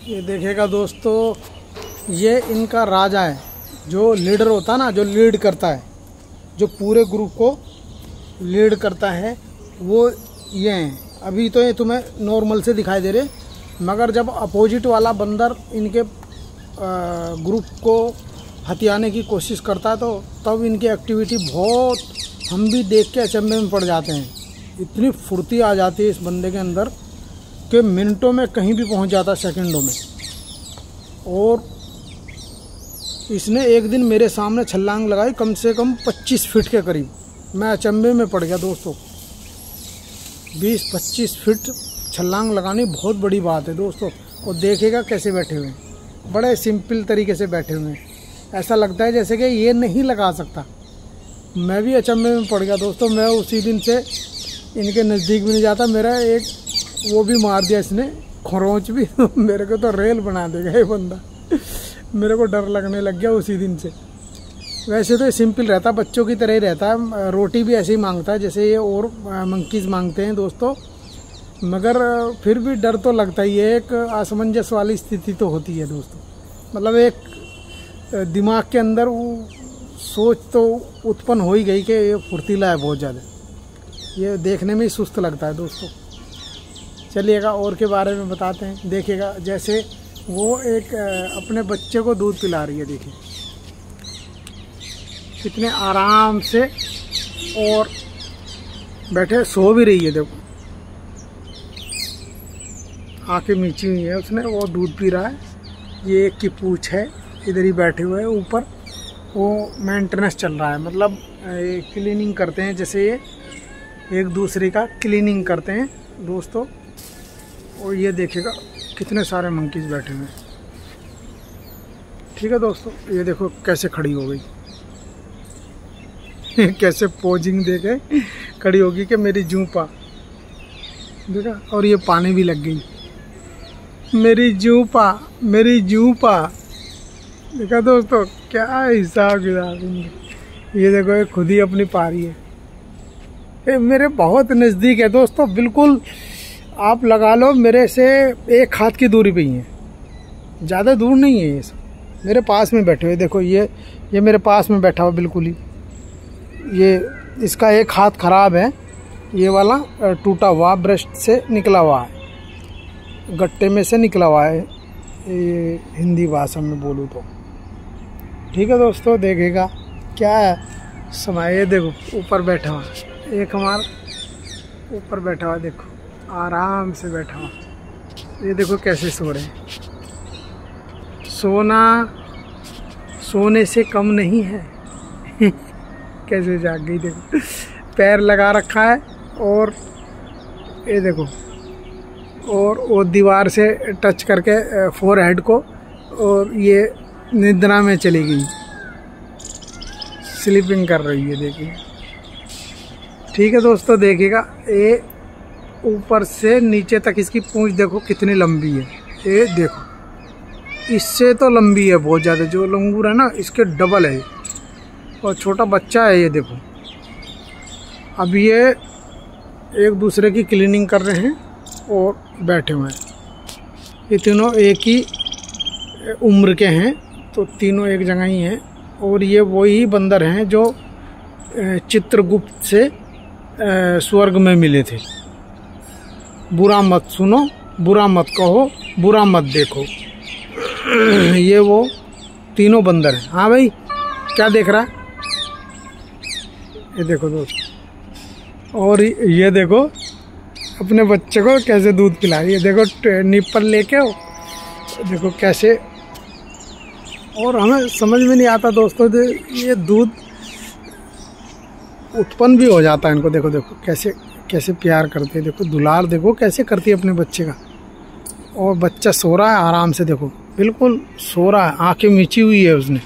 ये देखेगा दोस्तों, ये इनका राजा है, जो लीडर होता है ना, जो लीड करता है, जो पूरे ग्रुप को लीड करता है, वो ये हैं। अभी तो ये तुम्हें नॉर्मल से दिखाई दे रहे, मगर जब अपोजिट वाला बंदर इनके ग्रुप को हथियाने की कोशिश करता है तो तब इनकी एक्टिविटी बहुत, हम भी देख के अचंभे में पड़ जाते हैं। इतनी फुर्ती आ जाती है इस बंदे के अंदर कि मिनटों में कहीं भी पहुंच जाता है, सेकंडों में। और इसने एक दिन मेरे सामने छलांग लगाई कम से कम 25 फीट के करीब। मैं अचंभे में पड़ गया दोस्तों। 20-25 फीट छलांग लगानी बहुत बड़ी बात है दोस्तों। और देखेगा कैसे बैठे हुए हैं, बड़े सिंपल तरीके से बैठे हुए हैं, ऐसा लगता है जैसे कि ये नहीं लगा सकता। मैं भी अचंभे में पड़ गया दोस्तों। मैं उसी दिन से इनके नज़दीक भी नहीं जाता। मेरा एक वो भी मार दिया इसने, खरोंच भी। मेरे को तो रेल बना देगा ये बंदा। मेरे को डर लगने लग गया उसी दिन से। वैसे तो ये सिंपल रहता, बच्चों की तरह ही रहता है, रोटी भी ऐसे ही मांगता है जैसे ये और मंकीज़ मांगते हैं दोस्तों। मगर फिर भी डर तो लगता ही है। एक असमंजस वाली स्थिति तो होती है दोस्तों। मतलब एक दिमाग के अंदर वो सोच तो उत्पन्न हो ही गई कि ये फुर्तीला है बहुत ज़्यादा। ये देखने में ही सुस्त लगता है दोस्तों। चलिएगा और के बारे में बताते हैं। देखिएगा जैसे वो एक अपने बच्चे को दूध पिला रही है, देखिए कितने आराम से, और बैठे सो भी रही है। देखो आंखें मीची हुई है उसने, वो दूध पी रहा है। ये एक की पूंछ है, इधर ही बैठे हुए हैं। ऊपर वो मेंटेनेंस चल रहा है, मतलब क्लीनिंग करते हैं, जैसे ये एक दूसरे का क्लीनिंग करते हैं दोस्तों। और ये देखिएगा कितने सारे मंकीज बैठे हुए हैं। ठीक है दोस्तों, ये देखो कैसे खड़ी हो गई। कैसे पोजिंग दे के खड़ी होगी कि मेरी जूं पा, देखा। और ये पानी भी लग गई, मेरी जूं पा, मेरी जूं पा। देखा दोस्तों क्या हिसाब किताब। ये देखो ये खुद ही अपनी पा रही है। ये मेरे बहुत नज़दीक है दोस्तों, बिल्कुल आप लगा लो मेरे से एक हाथ की दूरी पे ही है, ज़्यादा दूर नहीं है। ये सब मेरे पास में बैठे हुए। देखो ये मेरे पास में बैठा हुआ बिल्कुल ही। ये इसका एक हाथ खराब है, ये वाला टूटा हुआ, ब्रेस्ट से निकला हुआ है, गट्टे में से निकला हुआ है, ये हिंदी भाषा में बोलूँ तो। ठीक है दोस्तों, देखेगा क्या है समय। ये देखो ऊपर बैठा हुआ, एक हमारा ऊपर बैठा हुआ, देखो आराम से बैठा हुआ। ये देखो कैसे सो रहे हैं। सोना सोने से कम नहीं है। कैसे जाग गई, देखो पैर लगा रखा है, और ये देखो, और वो दीवार से टच करके फोरहेड को, और ये निद्रा में चली गई, स्लीपिंग कर रही है। देखिए ठीक है दोस्तों, देखिएगा ये ऊपर से नीचे तक इसकी पूंछ देखो कितनी लंबी है। ये देखो इससे तो लंबी है बहुत ज़्यादा, जो लंगूर है ना इसके डबल है। और छोटा बच्चा है, ये देखो। अब ये एक दूसरे की क्लीनिंग कर रहे हैं और बैठे हुए हैं। ये तीनों एक ही उम्र के हैं, तो तीनों एक जगह ही हैं। और ये वही बंदर हैं जो चित्रगुप्त से स्वर्ग में मिले थे। बुरा मत सुनो, बुरा मत कहो, बुरा मत देखो। ये वो तीनों बंदर हैं। हाँ भाई, क्या देख रहा है? ये देखो दोस्त, और ये देखो अपने बच्चे को कैसे दूध पिला रही है। देखो निप्पल लेके, देखो कैसे। और हमें समझ में नहीं आता दोस्तों, ये दूध उत्पन्न भी हो जाता है इनको। देखो देखो कैसे कैसे प्यार करते हैं। देखो दुलार देखो कैसे करती है अपने बच्चे का। और बच्चा सो रहा है आराम से, देखो बिल्कुल सो रहा है, आंखें मीची हुई है उसने।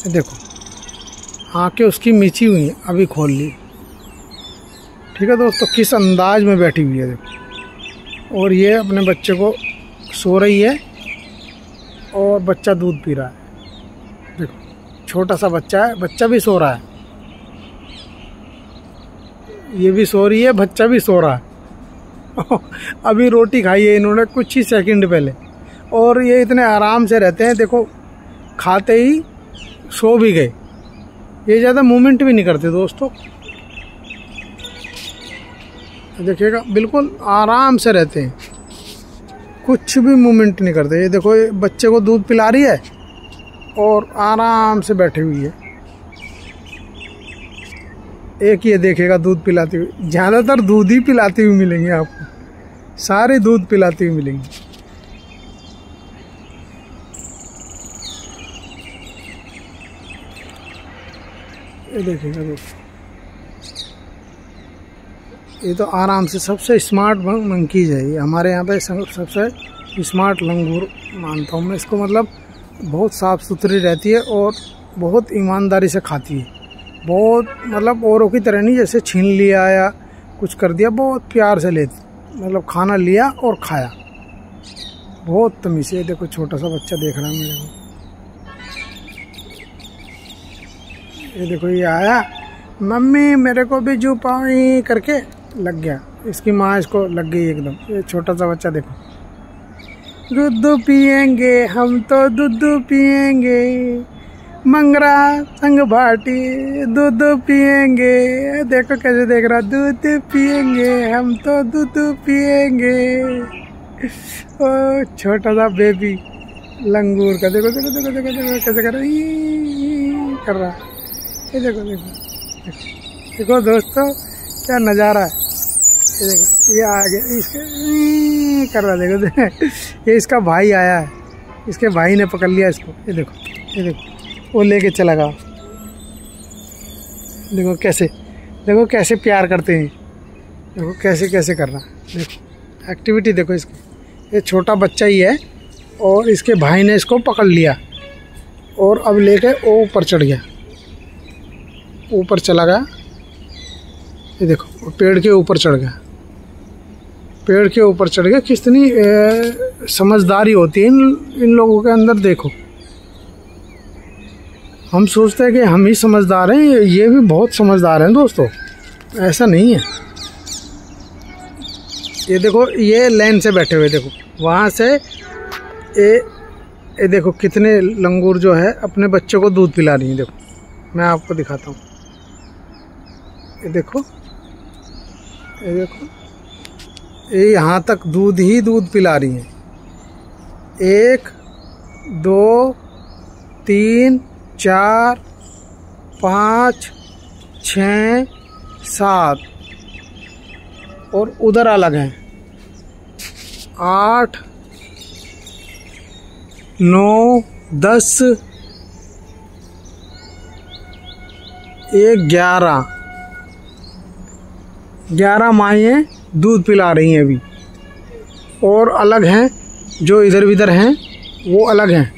देखो आंखें उसकी मीची हुई हैं, अभी खोल ली। ठीक है दोस्तों, किस अंदाज में बैठी हुई है देखो। और ये अपने बच्चे को सो रही है, और बच्चा दूध पी रहा है। देखो छोटा सा बच्चा है, बच्चा भी सो रहा है, ये भी सो रही है, बच्चा भी सो रहा है। अभी रोटी खाई है इन्होंने कुछ ही सेकंड पहले, और ये इतने आराम से रहते हैं, देखो खाते ही सो भी गए। ये ज़्यादा मूवमेंट भी नहीं करते दोस्तों, देखिएगा बिल्कुल आराम से रहते हैं, कुछ भी मूवमेंट नहीं करते। ये देखो ये बच्चे को दूध पिला रही है और आराम से बैठी हुई है। एक ये देखेगा दूध पिलाती हुई, ज़्यादातर दूध ही पिलाती हुई मिलेंगे आपको, सारे दूध पिलाती हुई मिलेंगी। ये देखिएगा दोस्तों, ये तो आराम से सबसे स्मार्ट मंकीज है। ये हमारे यहाँ पे सबसे स्मार्ट लंगूर मानता हूँ मैं इसको, मतलब बहुत साफ़ सुथरी रहती है और बहुत ईमानदारी से खाती है। बहुत मतलब औरों की तरह नहीं जैसे छीन लिया या कुछ कर दिया, बहुत प्यार से लेती, मतलब खाना लिया और खाया, बहुत तमीज़ से। देखो छोटा सा बच्चा देख रहा है मेरे को, ये देखो ये आया, मम्मी मेरे को भी जू पाई करके लग गया, इसकी माँ इसको लग गई एकदम। ये छोटा सा बच्चा देखो, दूध पिएंगे हम तो दूध पिएंगे, मंगरा संग भाटी दूध पिएंगे। देखो कैसे देख रहा, दूध पिएंगे हम तो दूध पिएंगे। ओ छोटा सा बेबी लंगूर का देखो देखो देखो देखो देखो कैसे कर रहा है। ये देखो देखो देखो दोस्तों क्या नज़ारा है। ये देखो ये आ गया, इसके कर रहा देखो ये इसका भाई आया है, इसके भाई ने पकड़ लिया इसको। ये देखो वो लेके चला गया। देखो कैसे प्यार करते हैं, देखो कैसे कर रहा है। देखो एक्टिविटी देखो इसकी, ये छोटा बच्चा ही है और इसके भाई ने इसको पकड़ लिया और अब लेके वो ऊपर चढ़ गया, ऊपर चला गया। ये देखो पेड़ के ऊपर चढ़ गया, पेड़ के ऊपर चढ़ गया। कितनी समझदारी होती है इन लोगों के अंदर। देखो हम सोचते हैं कि हम ही समझदार हैं, ये भी बहुत समझदार हैं दोस्तों, ऐसा नहीं है। ये देखो ये लाइन से बैठे हुए, देखो वहाँ से ये देखो कितने लंगूर जो है अपने बच्चों को दूध पिला रही हैं। देखो मैं आपको दिखाता हूँ, ये देखो ये यहाँ तक दूध ही दूध पिला रही हैं। 1 2 3 4 5 6 7 और उधर अलग हैं 8 9 10 11 माएँ दूध पिला रही हैं अभी, और अलग हैं जो इधर उधर हैं वो अलग हैं।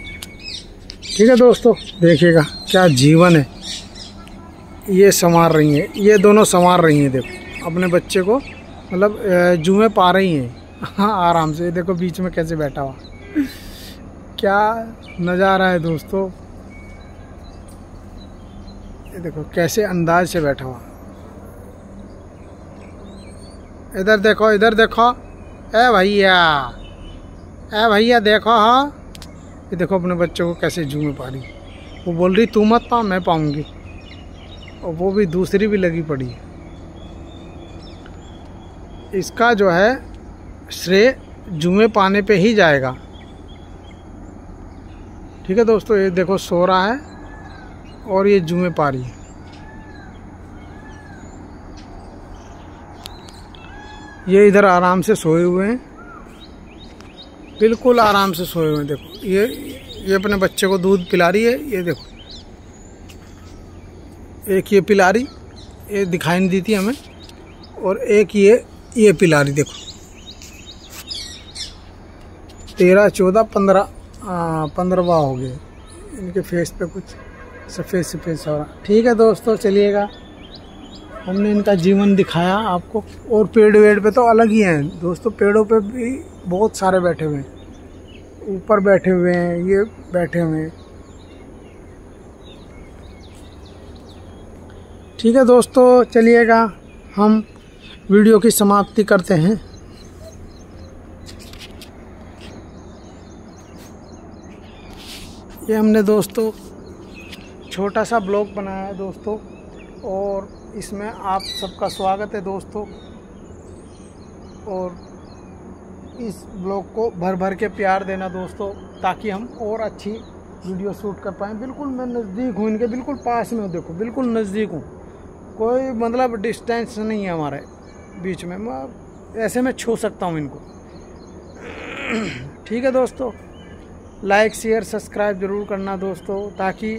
ठीक है दोस्तों, देखिएगा क्या जीवन है। ये संवार रही हैं, ये दोनों संवार रही हैं। देखो अपने बच्चे को मतलब जुएं पा रही हैं हाँ आराम से। देखो बीच में कैसे बैठा हुआ, क्या नज़ारा है दोस्तों। ये देखो कैसे अंदाज से बैठा हुआ। इधर देखो ए भैया देखो। हाँ ये देखो अपने बच्चों को कैसे जू में पा रही। वो बोल रही तू मत पा, मैं पाऊंगी, और वो भी दूसरी भी लगी पड़ी है। इसका जो है श्रेय जुए पाने पे ही जाएगा। ठीक है दोस्तों, ये देखो सो रहा है और ये जुए पा रही है। ये इधर आराम से सोए हुए हैं, बिल्कुल आराम से सोए हुए हैं। देखो ये अपने बच्चे को दूध पिला रही है। ये देखो एक ये पिला रही, ये दिखाई नहीं देती हमें, और एक ये पिला रही। देखो 13 14 15वां हो गए। इनके फेस पे कुछ सफ़ेद हो रहा। ठीक है दोस्तों, चलिएगा हमने इनका जीवन दिखाया आपको। और पेड़ वेड़ पे तो अलग ही हैं दोस्तों, पेड़ों पे भी बहुत सारे बैठे हुए हैं, ऊपर बैठे हुए हैं, ये बैठे हुए हैं। ठीक है दोस्तों, चलिएगा हम वीडियो की समाप्ति करते हैं। ये हमने दोस्तों छोटा सा ब्लॉग बनाया है दोस्तों, और इसमें आप सबका स्वागत है दोस्तों। और इस ब्लॉग को भर भर के प्यार देना दोस्तों, ताकि हम और अच्छी वीडियो शूट कर पाएँ। बिल्कुल मैं नज़दीक हूँ, इनके बिल्कुल पास में हूँ, देखो बिल्कुल नज़दीक हूँ, कोई मतलब डिस्टेंस नहीं है हमारे बीच में, मैं ऐसे में छू सकता हूँ इनको। ठीक है दोस्तों, लाइक शेयर सब्सक्राइब ज़रूर करना दोस्तों, ताकि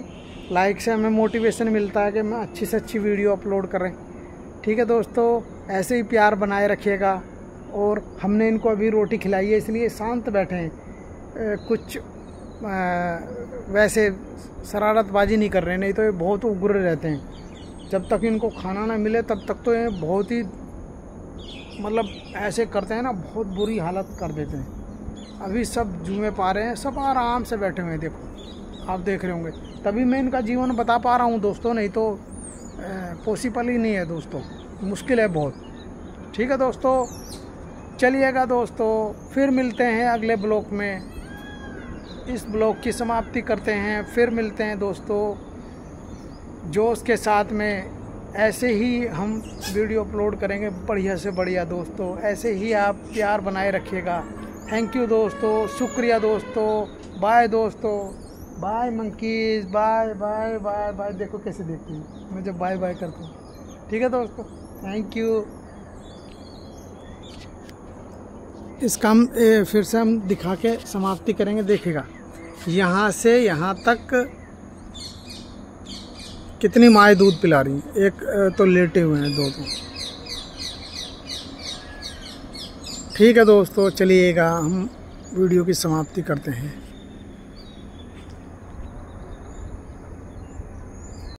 लाइक से हमें मोटिवेशन मिलता है कि मैं अच्छी से अच्छी वीडियो अपलोड करें। ठीक है दोस्तों, ऐसे ही प्यार बनाए रखिएगा। और हमने इनको अभी रोटी खिलाई है, इसलिए शांत बैठे हैं, कुछ वैसे शरारतबाजी नहीं कर रहे हैं, नहीं तो ये बहुत उग्र रहते हैं। जब तक इनको खाना ना मिले तब तक तो ये बहुत ही मतलब ऐसे करते हैं ना, बहुत बुरी हालत कर देते हैं। अभी सब जुए पा रहे हैं, सब आराम से बैठे हुए हैं, देखो आप देख रहे होंगे, तभी मैं इनका जीवन बता पा रहा हूँ दोस्तों, नहीं तो पॉसिबल ही नहीं है दोस्तों, मुश्किल है बहुत। ठीक है दोस्तों, चलिएगा दोस्तों, फिर मिलते हैं अगले ब्लॉग में। इस ब्लॉग की समाप्ति करते हैं, फिर मिलते हैं दोस्तों जोश के साथ में। ऐसे ही हम वीडियो अपलोड करेंगे बढ़िया से बढ़िया दोस्तों, ऐसे ही आप प्यार बनाए रखिएगा। थैंक यू दोस्तों, शुक्रिया दोस्तों, बाय दोस्तों, bye monkeys, bye bye bye bye. देखो कैसे देखती हूँ मैं जब बाय बाय करता हूँ। ठीक है दोस्तों, थैंक यू। इस काम फिर से हम दिखा के समाप्ति करेंगे, देखिएगा यहाँ से यहाँ तक कितनी माएँ दूध पिला रही हैं। एक तो लेटे हुए हैं, दो तो। ठीक है दोस्तों, चलिएगा हम वीडियो की समाप्ति करते हैं।